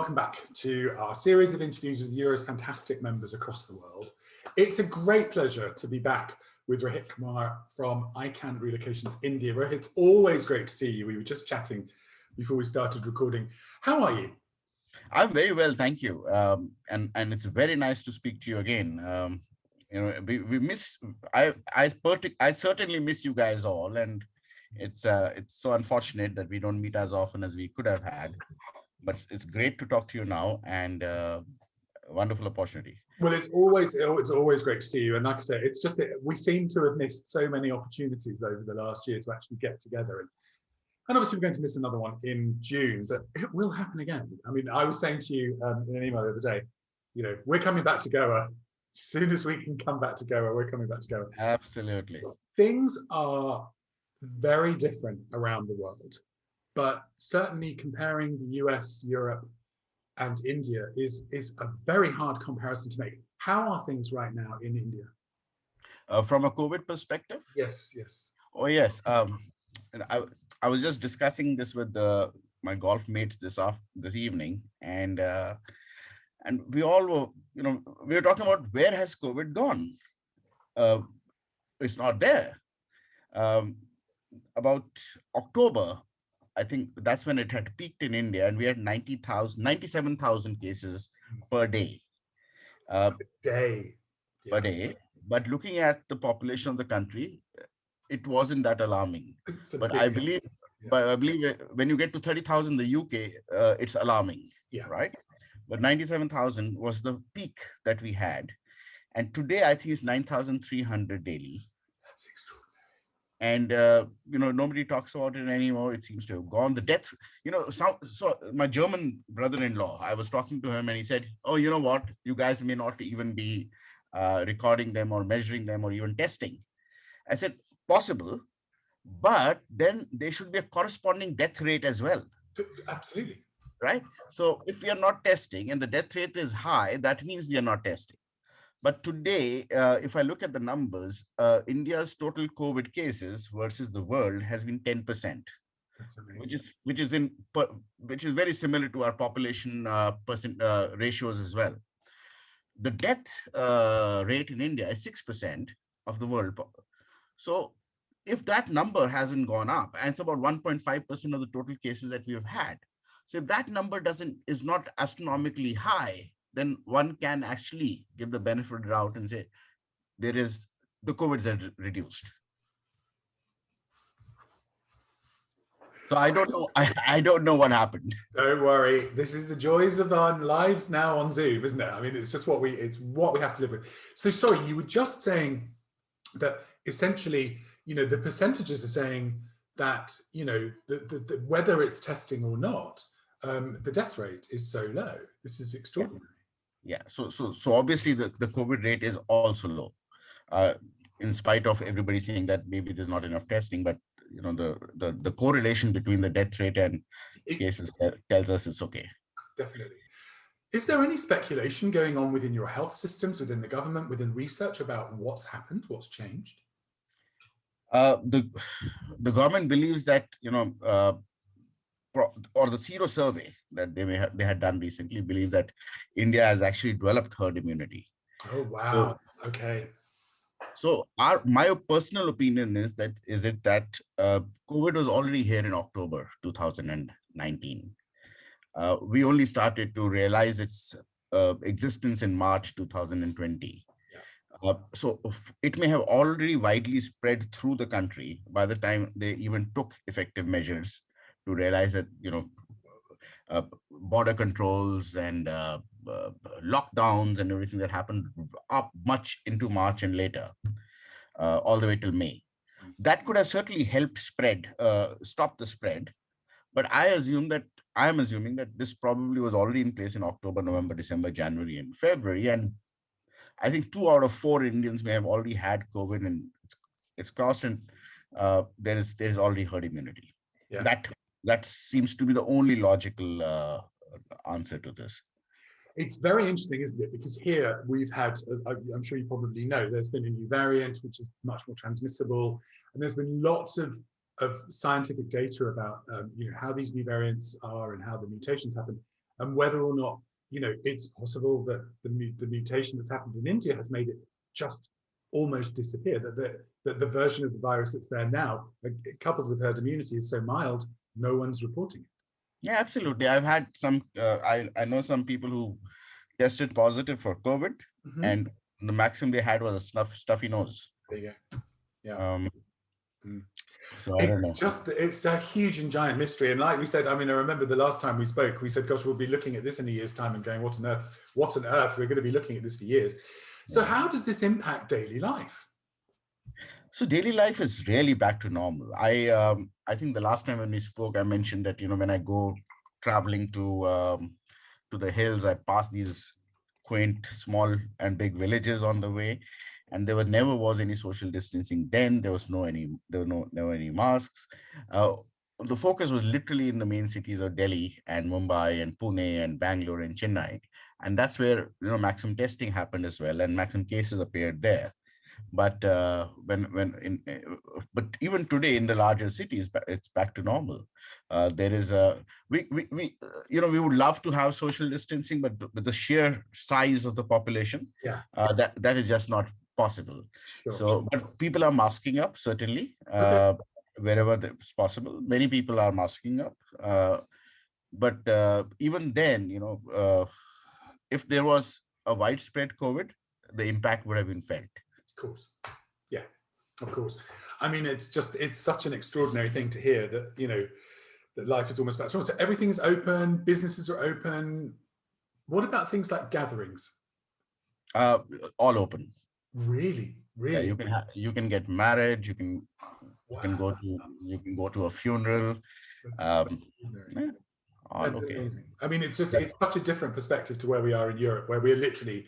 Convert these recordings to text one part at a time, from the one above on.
welcome back to our series of interviews with Euro's fantastic members across the world. It's a great pleasure to be back with Rohit Kumar from Ikan Relocations India. Rohit, always great to see you. We were just chatting before we started recording. How are you? I'm very well, thank you. And it's very nice to speak to you again. We miss. I certainly miss you guys all, and it's so unfortunate that we don't meet as often as we could have had. But it's great to talk to you now, and wonderful opportunity. Well, it's always great to see you. And like I say, it's just that we seem to have missed so many opportunities over the last year to actually get together. And obviously, we're going to miss another one in June, but it will happen again. I mean, I was saying to you in an email the other day, we're coming back to Goa. As soon as we can come back to Goa, we're coming back to Goa. Absolutely. Things are very different around the world, but certainly comparing the US, Europe, and India is a very hard comparison to make. How are things right now in India? From a COVID perspective? Yes. Oh, yes. And I was just discussing this with my golf mates this evening, and we all were, we were talking about where has COVID gone? It's not there. About October, I think that's when it had peaked in India, and we had 97,000 cases per day. Per day. But looking at the population of the country, it wasn't that alarming. But I believe when you get to 30,000 in the UK, it's alarming, right? But 97,000 was the peak that we had. And today, I think it's 9,300 daily. That's extraordinary. And, nobody talks about it anymore. It seems to have gone. The death, so my German brother-in-law, I was talking to him and he said, oh, you know what? You guys may not even be recording them or measuring them or even testing. I said, possible, but then there should be a corresponding death rate as well. Absolutely. Right? So if we are not testing and the death rate is high, that means we are not testing. But today, if I look at the numbers, India's total COVID cases versus the world has been 10%. That's amazing. Which is very similar to our population ratios as well. The death rate in India is 6% of the world. So if that number hasn't gone up, and it's about 1.5% of the total cases that we have had. So if that number is not astronomically high, then one can actually give the benefit of the doubt and say the COVID is reduced. So I don't know. I don't know what happened. Don't worry. This is the joys of our lives now on Zoom, isn't it? I mean, it's just what we have to live with. So sorry, you were just saying that essentially, the percentages are saying that, the whether it's testing or not, the death rate is so low. This is extraordinary. Yeah. So obviously the COVID rate is also low, in spite of everybody saying that maybe there's not enough testing, but the correlation between the death rate and cases tells us it's okay. Definitely. Is there any speculation going on within your health systems, within the government, within research about what's happened, what's changed? The government believes that or the Zero survey that they had done recently believe that India has actually developed herd immunity. Oh wow! So, okay. So my personal opinion is that COVID was already here in October 2019. We only started to realize its existence in March 2020. So it may have already widely spread through the country by the time they even took effective measures to realize that, border controls and lockdowns and everything that happened up much into March and later, all the way till May. That could have certainly helped stop the spread. But I am assuming that this probably was already in place in October, November, December, January, and February. And I think 2 out of 4 Indians may have already had COVID, and it's crossed, and there is already herd immunity. Yeah. That seems to be the only logical answer to this. It's very interesting, isn't it? Because here we've had, I'm sure you probably know, there's been a new variant which is much more transmissible, and there's been lots of scientific data about how these new variants are and how the mutations happen. and whether or not, it's possible that the mutation that's happened in India has made it just almost disappear, that the version of the virus that's there now, coupled with herd immunity, is so mild, no one's reporting it. Yeah, absolutely. I've had some, I know some people who tested positive for COVID, and the maximum they had was a stuffy nose. There you go. Yeah. So I don't know. It's a huge and giant mystery. And like we said, I mean, I remember the last time we spoke, we said, gosh, we'll be looking at this in a year's time and going, what on earth, we're going to be looking at this for years. So how does this impact daily life? So daily life is really back to normal. I think the last time when we spoke, I mentioned that, when I go traveling to the hills, I pass these quaint, small and big villages on the way, and there never was any social distancing. Then there were no any masks. The focus was literally in the main cities of Delhi and Mumbai and Pune and Bangalore and Chennai, and that's where maximum testing happened as well, and maximum cases appeared there. But but even today in the larger cities, it's back to normal. There is we would love to have social distancing, but with the sheer size of the population, that is just not possible. Sure. So, but people are masking up, certainly, wherever it's possible. Many people are masking up, but even then, if there was a widespread COVID, the impact would have been felt. Of course. Yeah, of course. I mean, it's such an extraordinary thing to hear that, that life is almost back to normal. So everything's open, businesses are open. What about things like gatherings? All open. Really? Yeah, you can get married, you can go to a funeral. That's amazing. I mean, it's such a different perspective to where we are in Europe, where we're literally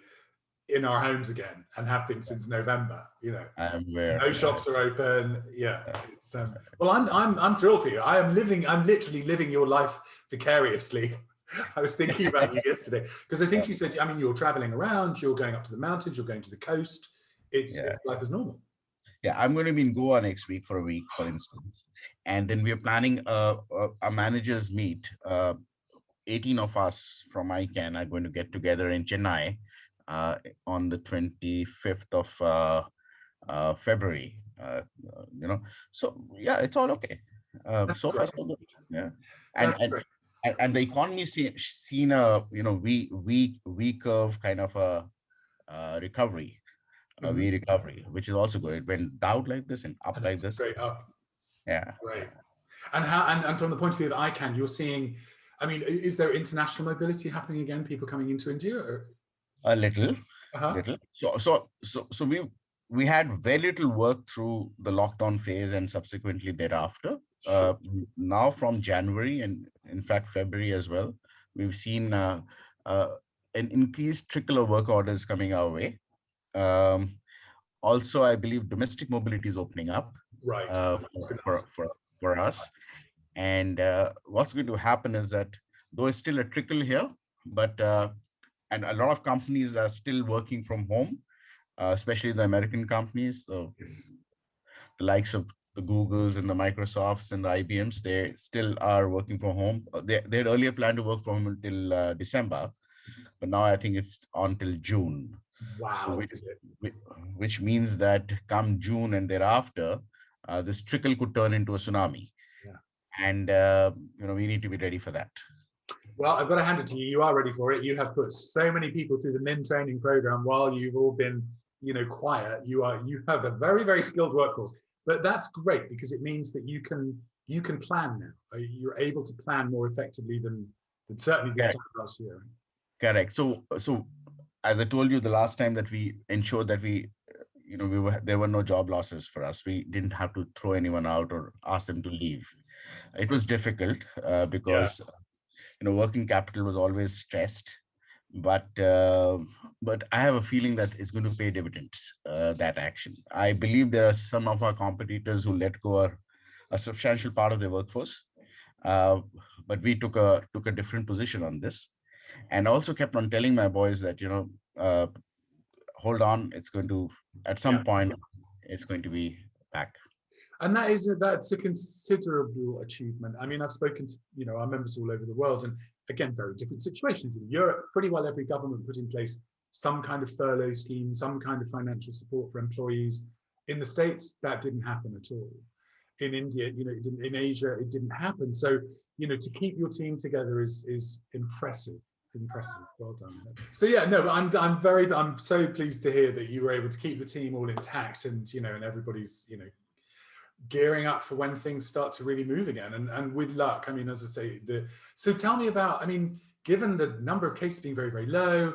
in our homes again and have been since November. No shops are open. It's well, I'm thrilled for you. I'm literally living your life vicariously. I was thinking about you yesterday because I think you said, I mean, you're traveling around, you're going up to the mountains, you're going to the coast. It's life as normal. Yeah, I'm going to be in Goa next week for a week, for instance, and then we're planning a managers meet. 18 of us from Ikan are going to get together in Chennai on the 25th of February. So yeah, it's all okay. So far, so good. Yeah, and the economy's seen a V curve kind of a recovery. A V recovery, which is also good. It went down like this and up like this. Straight up. Yeah. Right. And and from the point of view of Ikan, you're seeing, I mean, is there international mobility happening again? People coming into India? Or? A little. So we had very little work through the lockdown phase and subsequently thereafter. Sure. Now from January and in fact February as well, we've seen an increased trickle of work orders coming our way. Also, I believe domestic mobility is opening up, right, for us. And what's going to happen is that though it's still a trickle here, but and a lot of companies are still working from home, especially the American companies. So the likes of the Googles and the Microsofts and the IBMs, they still are working from home. They had earlier planned to work from home until December, but now I think it's until June. Wow. So which means that come June and thereafter, this trickle could turn into a tsunami. And we need to be ready for that. Well, I've got to hand it to you. You are ready for it. You have put so many people through the MIN training program while you've all been, quiet. You have a very, very skilled workforce. But that's great because it means that you can plan now. You're able to plan more effectively than certainly this time last year. Correct. So as I told you the last time, that we ensured that there were no job losses for us. We didn't have to throw anyone out or ask them to leave. It was difficult because working capital was always stressed, but I have a feeling that it's going to pay dividends. That action. I believe there are some of our competitors who let go a substantial part of their workforce, but we took a different position on this, and also kept on telling my boys that hold on, it's going to at some point it's going to be back. And that's a considerable achievement. I mean, I've spoken to our members all over the world, and again, very different situations. In Europe, pretty well every government put in place some kind of furlough scheme, some kind of financial support for employees. In the States, that didn't happen at all. In India, it didn't, in Asia, it didn't happen. So, to keep your team together is impressive. Impressive. Well done. So yeah, no, but I'm so pleased to hear that you were able to keep the team all intact, and and everybody's gearing up for when things start to really move again. And with luck, I mean, as I say, so tell me about, I mean, given the number of cases being very, very low,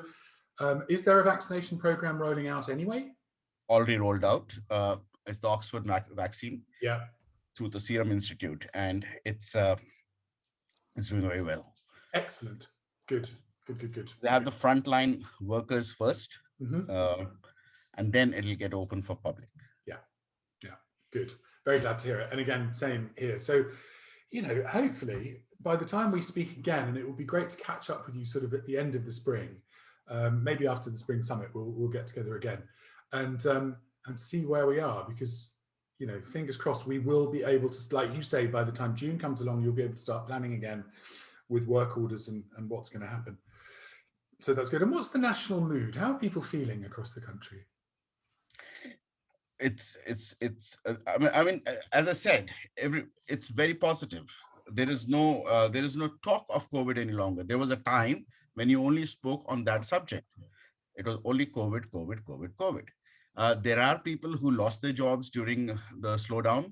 is there a vaccination program rolling out anyway? Already rolled out. It's the Oxford vaccine. Yeah. Through the Serum Institute, and it's doing very well. Excellent. Good. They have the frontline workers first, and then it'll get open for public. Yeah. Good. Very glad to hear it. And again, same here. So, hopefully by the time we speak again, and it will be great to catch up with you sort of at the end of the spring, maybe after the spring summit, we'll get together again and see where we are, because fingers crossed, we will be able to, like you say, by the time June comes along, you'll be able to start planning again with work orders and what's going to happen. So that's good. And what's the national mood? How are people feeling across the country? I mean, as I said, it's very positive. There is no talk of COVID any longer. There was a time when you only spoke on that subject. It was only COVID. There are people who lost their jobs during the slowdown.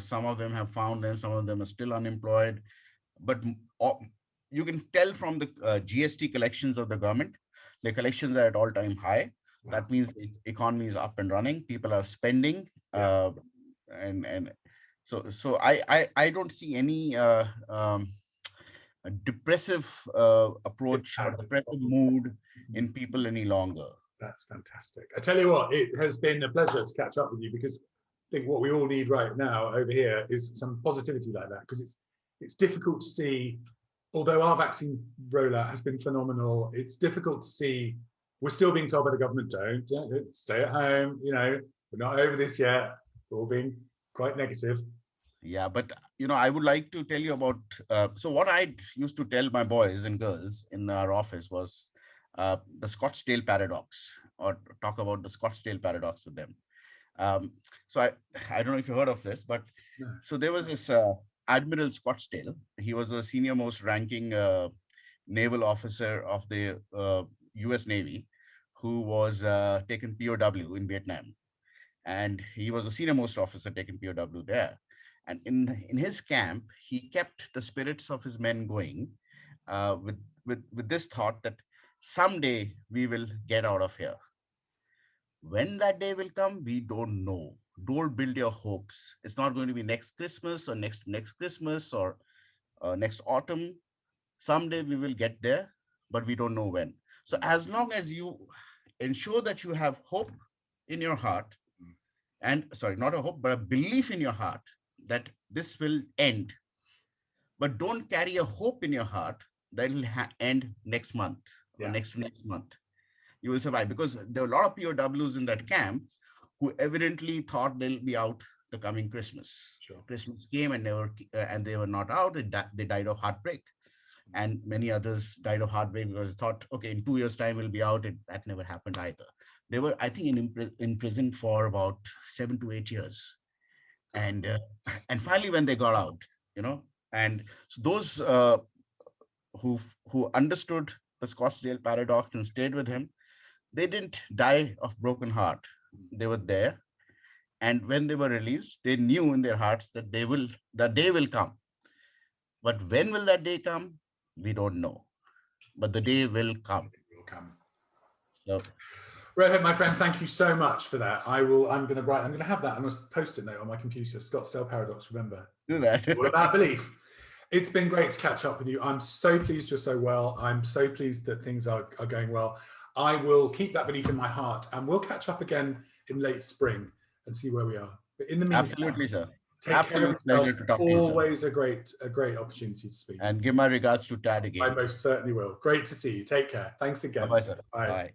Some of them have found them. Some of them are still unemployed. But you can tell from the GST collections of the government, the collections are at all-time high. Wow. That means the economy is up and running. People are spending, and so I don't see any depressive approach or depressive mood in people any longer. That's fantastic. I tell you what, it has been a pleasure to catch up with you, because I think what we all need right now over here is some positivity like that, because it's difficult to see, although our vaccine rollout has been phenomenal, it's difficult to see, we're still being told by the government, don't stay at home, we're not over this yet, we're all being quite negative. Yeah, but I would like to tell you about, so what I used to tell my boys and girls in our office was the Scottsdale Paradox, or talk about the Scottsdale Paradox with them. So I don't know if you heard of this, but so there was this Admiral Scottsdale. He was the senior most ranking naval officer of the US Navy, who was taken POW in Vietnam. And he was the senior most officer taken POW there. And in his camp, he kept the spirits of his men going with this thought that someday we will get out of here. When that day will come, we don't know. Don't build your hopes. It's not going to be next Christmas or next Christmas or next autumn. Someday we will get there, but we don't know when. So as long as you ensure that you have hope in your heart, and sorry, not a hope, but a belief in your heart that this will end, but don't carry a hope in your heart that it will end next month or next month. You will survive, because there were a lot of POWs in that camp who evidently thought they'll be out the coming Christmas. Sure. Christmas came and they were not out. They died of heartbreak, and many others died of heartbreak because they thought, okay, in 2 years' time we'll be out. That never happened either. They were, I think, in prison for about 7 to 8 years, and finally when they got out, and so those who understood the Scottsdale Paradox and stayed with him, they didn't die of broken heart. They were there. And when they were released, they knew in their hearts that that day will come. But when will that day come? We don't know. But the day will come. It will come. So, Rohit, my friend, thank you so much for that. I'm going to have that on a post-it note on my computer. Scottsdale Paradox, remember. Do that. All about belief. It's been great to catch up with you. I'm so pleased you're so well. I'm so pleased that things are going well. I will keep that belief in my heart, and we'll catch up again in late spring and see where we are. But in the meantime, absolutely, sir. Absolute pleasure to talk to you. Always a great opportunity to speak. And give my regards to Tad again. I most certainly will. Great to see you. Take care. Thanks again. Bye-bye, sir. Bye. Bye.